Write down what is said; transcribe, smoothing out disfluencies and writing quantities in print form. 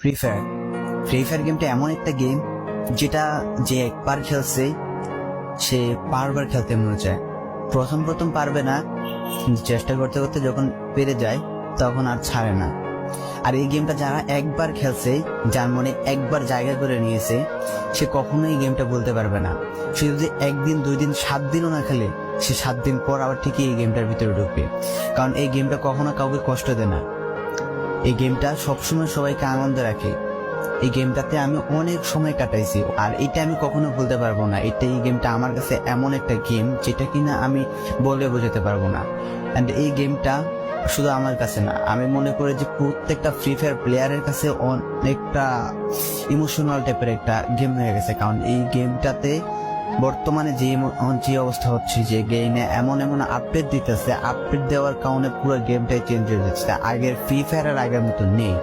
Free fire গেমটা এমন একটা গেম যেটা যে একবার খেলছে সে বারবার খেলতে মনে চায়। প্রথম পারবে না, চেষ্টা করতে করতে যখন পেরে যায় তখন আর ছাড়ে না। আর এই গেমটা যারা একবার খেলছে, যার মনে একবার জায়গা করে নিয়েছে, সে কখনোই এই গেমটা বলতে পারবে না। সে যদি 1 দিন 2 দিন 7 দিনও না খেলে, সে 7 দিন পর আবার ঠিকই এই গেমটার ভিতরে ঢুকবে। কারণ এই গেমটা কখনো কাউকে কষ্ট দেয় না। এই গেমটা সবসময় সবাইকে আনন্দ রাখে। এই গেমটাতে আমি অনেক সময় কাটাইছি, আর এটা আমি কখনো ভুলতে পারবো না। এই গেমটা আমার কাছে এমন একটা গেম যেটা কিনা আমি বলে বোঝাতে পারবো না। অ্যান্ড এই গেমটা শুধু আমার কাছে না, আমি মনে করি যে প্রত্যেকটা ফ্রি ফায়ার প্লেয়ারের কাছে অনেকটা ইমোশনাল টাইপের একটা গেম হয়ে গেছে। কারণ এই গেমটাতে বর্তমানে যে অবস্থা হচ্ছে, যে গেমে এমন আপডেট দিতেছে, আপডেট দেওয়ার কারণে পুরো গেমটাই চেঞ্জ হয়ে যাচ্ছে। আগের ফ্রি ফায়ার আর আগের মতো নেই।